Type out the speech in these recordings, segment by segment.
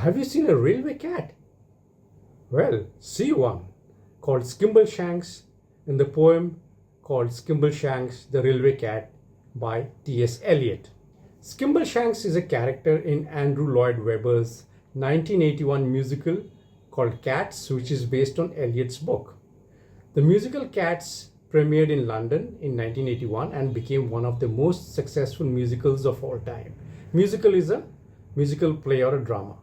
Have you seen a railway cat? Well, see one called Skimbleshanks in the poem called Skimbleshanks, the Railway Cat by T.S. Eliot. Skimbleshanks is a character in Andrew Lloyd Webber's 1981 musical called Cats, which is based on Eliot's book. The musical Cats premiered in London in 1981 and became one of the most successful musicals of all time. Musical is a musical play or a drama.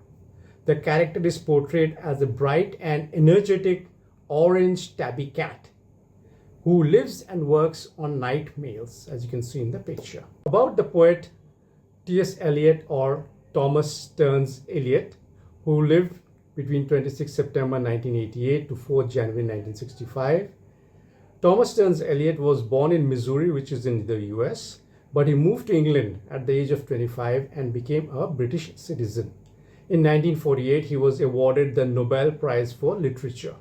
The character is portrayed as a bright and energetic orange tabby cat who lives and works on night mails, as you can see in the picture. About the poet T.S. Eliot, or Thomas Stearns Eliot, who lived between 26 September 1988 to 4 January 1965. Thomas Stearns Eliot was born in Missouri, which is in the US, but he moved to England at the age of 25 and became a British citizen. In 1948, he was awarded the Nobel Prize for Literature,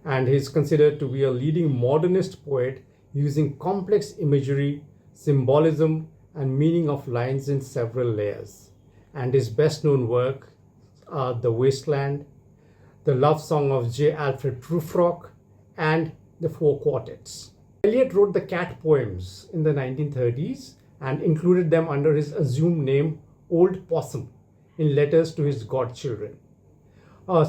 and he is considered to be a leading modernist poet using complex imagery, symbolism, and meaning of lines in several layers. And his best-known work are The Wasteland, The Love Song of J. Alfred Prufrock, and The Four Quartets. Eliot wrote the cat poems in the 1930s and included them under his assumed name Old Possum in letters to his godchildren.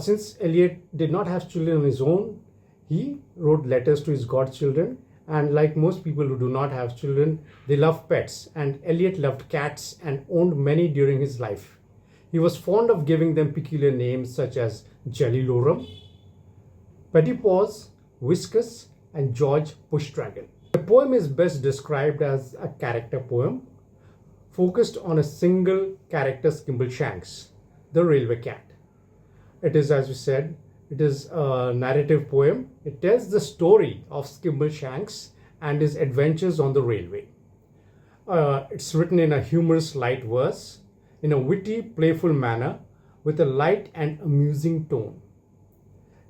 Since Eliot did not have children of his own, he wrote letters to his godchildren, and like most people who do not have children, they love pets, and Eliot loved cats and owned many during his life. He was fond of giving them peculiar names such as Jelly Lorum, Pettipaws, Whiskas, and George Bushdragon. The poem is best described as a character poem focused on a single character, Skimbleshanks, the railway cat. It is, as we said, it is a narrative poem. It tells the story of Skimbleshanks and his adventures on the railway. It's written in a humorous light verse, in a witty, playful manner, with a light and amusing tone.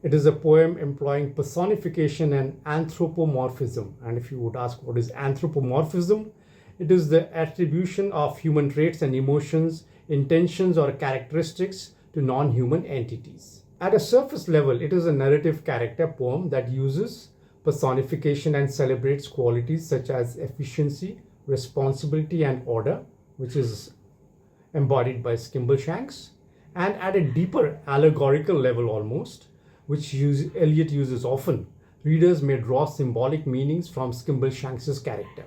It is a poem employing personification and anthropomorphism. And if you would ask what is anthropomorphism, it is the attribution of human traits and emotions, intentions, or characteristics to non-human entities. At a surface level, it is a narrative character poem that uses personification and celebrates qualities such as efficiency, responsibility, and order, which is embodied by Skimbleshanks. And at a deeper allegorical level almost, which Eliot uses often, readers may draw symbolic meanings from Skimbleshanks' character.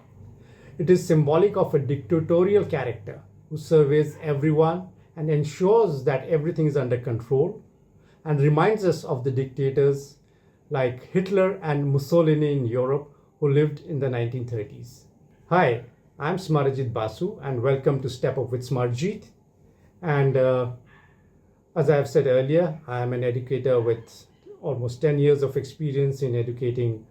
It is symbolic of a dictatorial character who surveys everyone and ensures that everything is under control, and reminds us of the dictators like Hitler and Mussolini in Europe who lived in the 1930s. Hi, I'm Smarajit Basu, and welcome to Step Up with Smarajit. And as I have said earlier, I am an educator with almost 10 years of experience in educating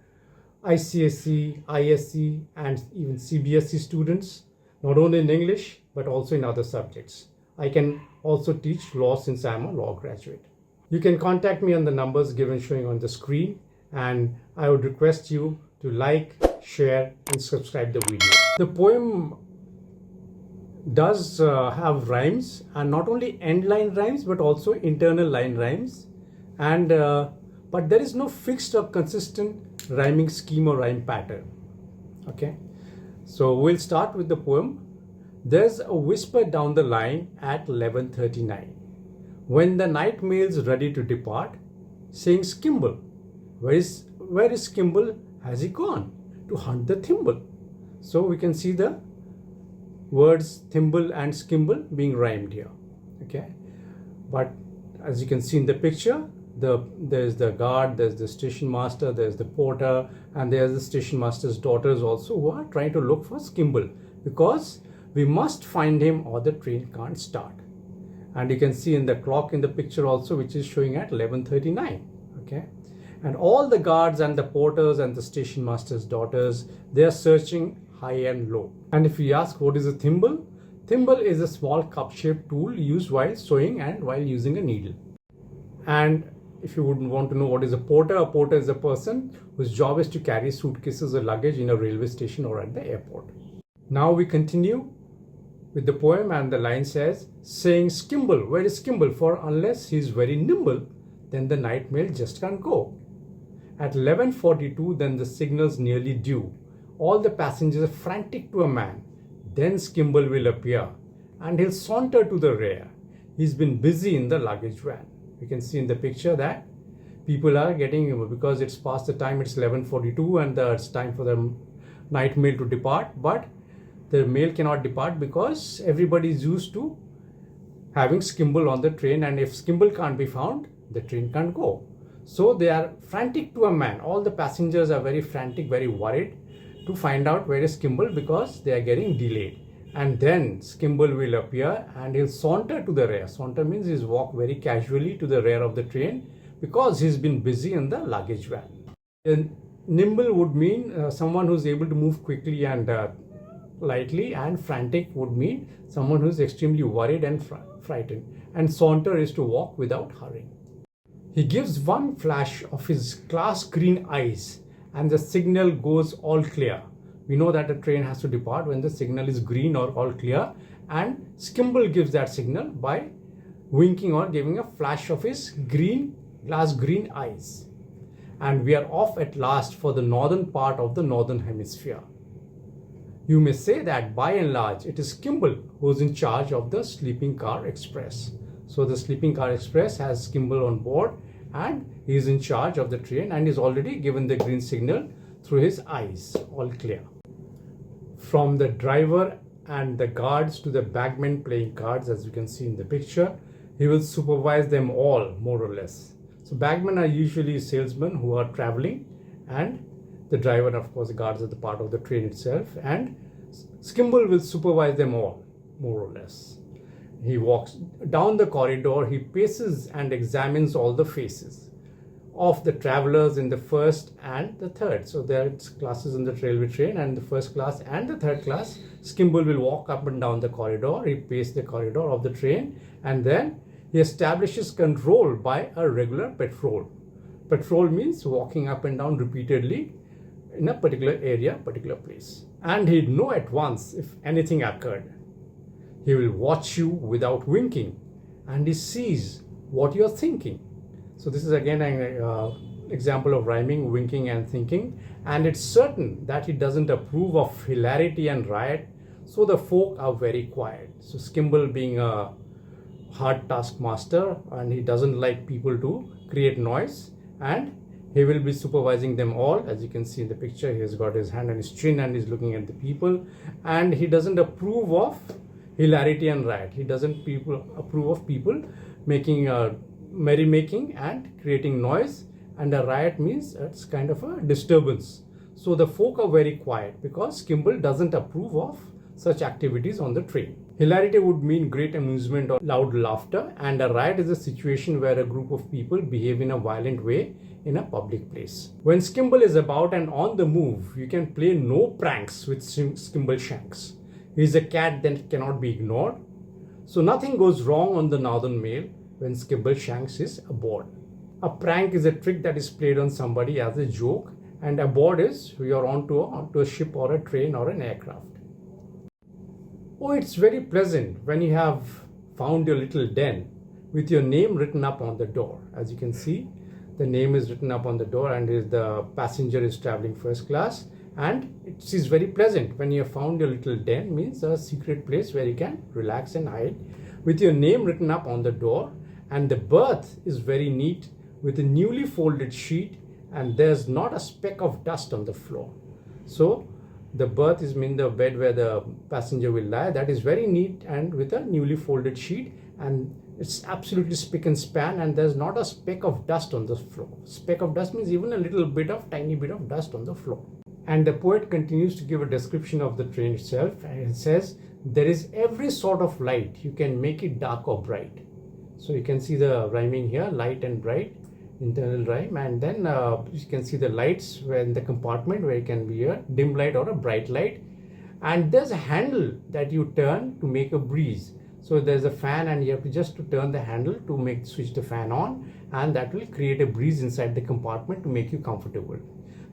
ICSE, ISE, and even CBSE students, not only in English, but also in other subjects. I can also teach law since I'm a law graduate. You can contact me on the numbers given showing on the screen, and I would request you to like, share, and subscribe the video. The poem does have rhymes, and not only end line rhymes but also internal line rhymes, and but there is no fixed or consistent rhyming scheme or rhyme pattern. Okay, so we'll start with the poem. There's a whisper down the line at 11:39 when the night mail's ready to depart, saying, Skimble, where is Skimble? Has he gone to hunt the thimble? So we can see the words thimble and skimble being rhymed here. Okay, but as you can see in the picture, there's the guard, there's the station master, there's the porter, and there's the station master's daughters also, who are trying to look for Skimble, because we must find him or the train can't start. And you can see in the clock in the picture also, which is showing at 11:39. Okay, and all the guards and the porters and the station master's daughters, they are searching high and low. And if we ask what is a thimble, thimble is a small cup-shaped tool used while sewing and while using a needle. And if you would want to know what is a porter is a person whose job is to carry suitcases or luggage in a railway station or at the airport. Now we continue with the poem, and the line says, saying, Skimble, where is Skimble? For unless he's very nimble, then the night mail just can't go. At 11:42, then the signal's nearly due. All the passengers are frantic to a man. Then Skimble will appear, and he'll saunter to the rear. He's been busy in the luggage van. You can see in the picture that people are getting, because it's past the time, it's 11:42, and it's time for the night mail to depart, but the mail cannot depart because everybody is used to having Skimble on the train, and if Skimble can't be found, the train can't go. So they are frantic to a man. All the passengers are very frantic, very worried to find out where is Skimble, because they are getting delayed. And then Skimble will appear and he'll saunter to the rear. Saunter means he's walk very casually to the rear of the train because he's been busy in the luggage van. And nimble would mean someone who's able to move quickly and lightly, and frantic would mean someone who's extremely worried and frightened. And saunter is to walk without hurrying. He gives one flash of his glass green eyes and the signal goes all clear. We know that a train has to depart when the signal is green or all clear, and Skimble gives that signal by winking or giving a flash of his glass green eyes. And we are off at last for the northern part of the northern hemisphere. You may say that by and large it is Skimble who's in charge of the sleeping car express. So the sleeping car express has Skimble on board, and he is in charge of the train, and is already given the green signal through his eyes, all clear. From the driver and the guards to the bagmen playing cards, as you can see in the picture, he will supervise them all, more or less. So bagmen are usually salesmen who are traveling, and the driver, of course, the guards are the part of the train itself, and Skimble will supervise them all, more or less. He walks down the corridor, he paces and examines all the faces of the travelers in the first and the third. So there are classes in the railway train, and the first class and the third class, Skimble will walk up and down the corridor, he paces the corridor of the train, and then he establishes control by a regular patrol. Patrol means walking up and down repeatedly in a particular area, particular place. And he'd know at once if anything occurred. He will watch you without winking, and he sees what you're thinking. So this is again an example of rhyming, winking and thinking. And it's certain that he doesn't approve of hilarity and riot, so the folk are very quiet. So Skimble being a hard taskmaster, and he doesn't like people to create noise, and he will be supervising them all. As you can see in the picture, he has got his hand on his chin and he's looking at the people, and he doesn't approve of hilarity and riot. He doesn't approve of people making merrymaking and creating noise, and a riot means it's kind of a disturbance. So the folk are very quiet because Skimble doesn't approve of such activities on the train. Hilarity would mean great amusement or loud laughter, and a riot is a situation where a group of people behave in a violent way in a public place. When Skimble is about and on the move, you can play no pranks with Skimbleshanks. He is a cat that cannot be ignored. So nothing goes wrong on the northern mail when Skimbleshanks is aboard. A prank is a trick that is played on somebody as a joke, and aboard is you're onto a ship or a train or an aircraft. Oh, it's very pleasant when you have found your little den with your name written up on the door. As you can see, the name is written up on the door, and the passenger is traveling first class. And it is very pleasant when you have found your little den, means a secret place where you can relax and hide, with your name written up on the door. And the berth is very neat with a newly folded sheet, and there's not a speck of dust on the floor. So the berth is mean the bed where the passenger will lie. That is very neat and with a newly folded sheet, and it's absolutely spick and span, and there's not a speck of dust on the floor. Speck of dust means even a little bit of tiny bit of dust on the floor. And the poet continues to give a description of the train itself, and it says, there is every sort of light. You can make it dark or bright. So you can see the rhyming here, light and bright, internal rhyme. And then you can see the lights in the compartment, where it can be a dim light or a bright light. And there's a handle that you turn to make a breeze. So there's a fan, and you have to just turn the handle to switch the fan on, and that will create a breeze inside the compartment to make you comfortable.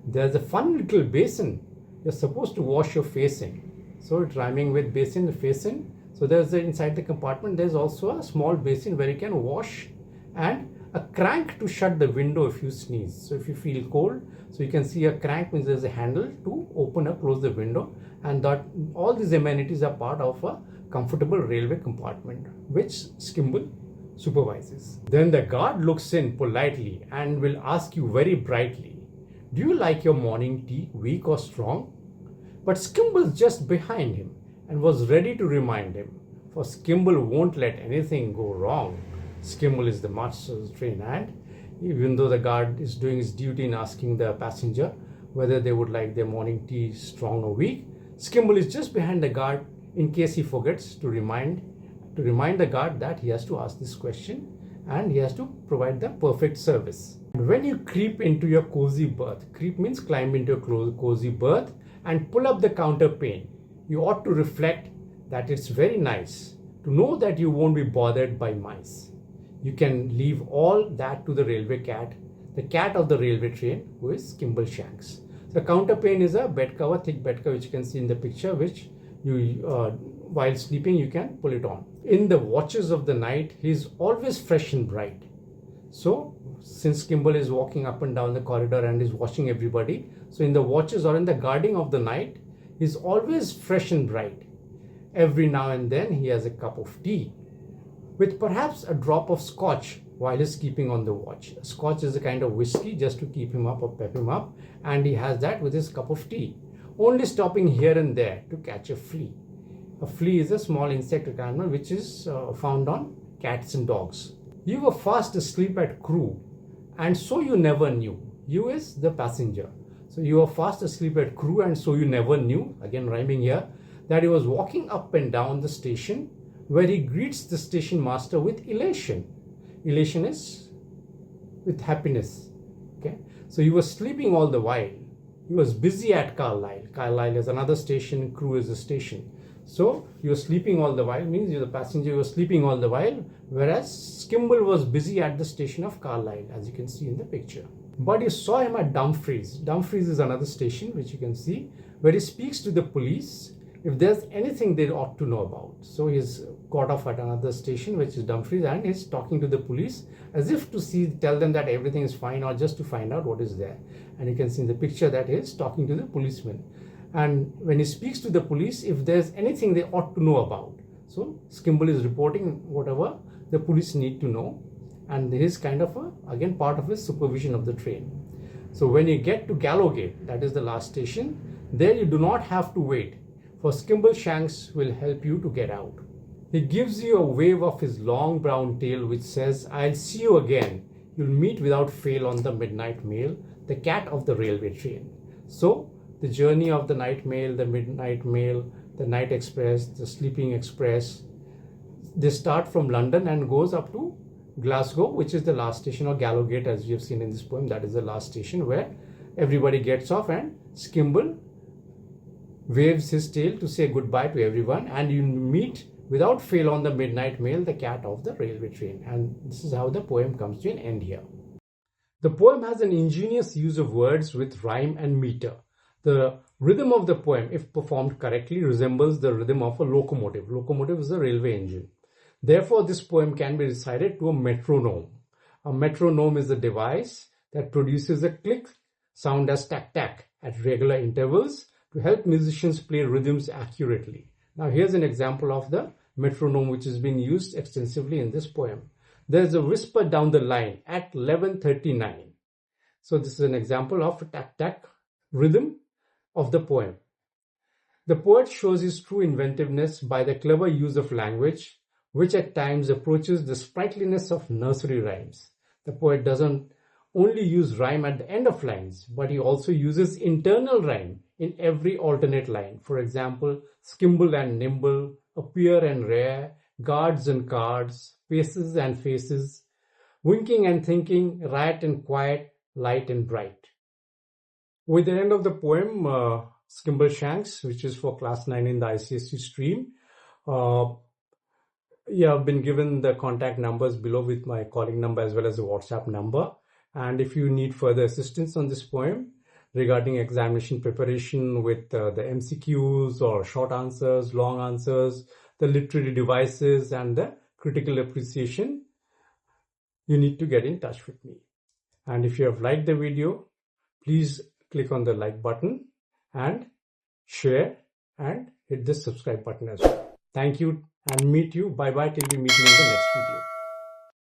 There's a fun little basin you're supposed to wash your face in. So it's rhyming with basin, face in. So inside the compartment, there's also a small basin where you can wash, and a crank to shut the window if you sneeze. So if you feel cold, so you can see a crank means there's a handle to open or close the window, and that all these amenities are part of a comfortable railway compartment which Skimble supervises. Then the guard looks in politely and will ask you very brightly, "Do you like your morning tea weak or strong?" But Skimble's just behind him and was ready to remind him, for Skimble won't let anything go wrong. Skimble is the master of the train, and even though the guard is doing his duty in asking the passenger whether they would like their morning tea strong or weak, Skimble is just behind the guard in case he forgets to remind the guard that he has to ask this question and he has to provide the perfect service. When you creep into your cozy berth, creep means climb into a cozy berth and pull up the counter pane, you ought to reflect that it's very nice to know that you won't be bothered by mice. You can leave all that to the railway cat, the cat of the railway train, who is Skimbleshanks. The counter pane is a bed cover, thick bed cover, which you can see in the picture, which you, while sleeping, you can pull it on. In the watches of the night, he is always fresh and bright. So, since Skimble is walking up and down the corridor and is watching everybody, so in the watches or in the guarding of the night, he is always fresh and bright. Every now and then, he has a cup of tea, with perhaps a drop of scotch while he's keeping on the watch. Scotch is a kind of whiskey just to keep him up or pep him up, and he has that with his cup of tea, only stopping here and there to catch a flea. A flea is a small insect or animal which is found on cats and dogs. You were fast asleep at crew, and so you never knew. You is the passenger. So you were fast asleep at crew, and so you never knew, again rhyming here, that he was walking up and down the station, where he greets the station master with elation. Elation is with happiness. Okay, so he was sleeping all the while. He was busy at Carlisle. Carlisle is another station, crew is a station. So you were sleeping all the while means you're the passenger, you were sleeping all the while, whereas Skimble was busy at the station of Carlisle, as you can see in the picture. But you saw him at Dumfries. Dumfries is another station which you can see, where he speaks to the police if there's anything they ought to know about. So he's got off at another station, which is Dumfries, and he's talking to the police as if to tell them that everything is fine, or just to find out what is there. And you can see in the picture that he's talking to the policeman. And when he speaks to the police, if there's anything they ought to know about, so Skimble is reporting whatever the police need to know, and this is kind of again part of his supervision of the train. So when you get to Gallowgate, that is the last station, there you do not have to wait, for Skimbleshanks will help you to get out. He gives you a wave of his long brown tail which says, "I'll see you again. You'll meet without fail on the midnight mail, the cat of the railway train." So the journey of the night mail, the midnight mail, the night express, the sleeping express, they start from London and goes up to Glasgow, which is the last station, or Gallowgate, as we have seen in this poem. That is the last station where everybody gets off, and Skimble waves his tail to say goodbye to everyone, and you meet without fail on the midnight mail, the cat of the railway train. And this is how the poem comes to an end here. The poem has an ingenious use of words with rhyme and meter. The rhythm of the poem, if performed correctly, resembles the rhythm of a locomotive. Locomotive is a railway engine. Therefore, this poem can be recited to a metronome. A metronome is a device that produces a click sound as tack-tack at regular intervals to help musicians play rhythms accurately. Now, here's an example of the metronome which is being used extensively in this poem. There's a whisper down the line at 11:39. So this is an example of a tack-tack rhythm of the poem. The poet shows his true inventiveness by the clever use of language, which at times approaches the sprightliness of nursery rhymes. The poet doesn't only use rhyme at the end of lines, but he also uses internal rhyme in every alternate line. For example, skimble and nimble, appear and rare, guards and cards, faces and faces, winking and thinking, riot and quiet, light and bright. With the end of the poem, Skimbleshanks, which is for class 9 in the ICSE stream, I've been given the contact numbers below with my calling number as well as the WhatsApp number. And if you need further assistance on this poem regarding examination preparation with the MCQs or short answers, long answers, the literary devices and the critical appreciation, you need to get in touch with me. And if you have liked the video, please click on the like button and share and hit the subscribe button as well. Thank you and meet you. Bye bye till we meet in the next video.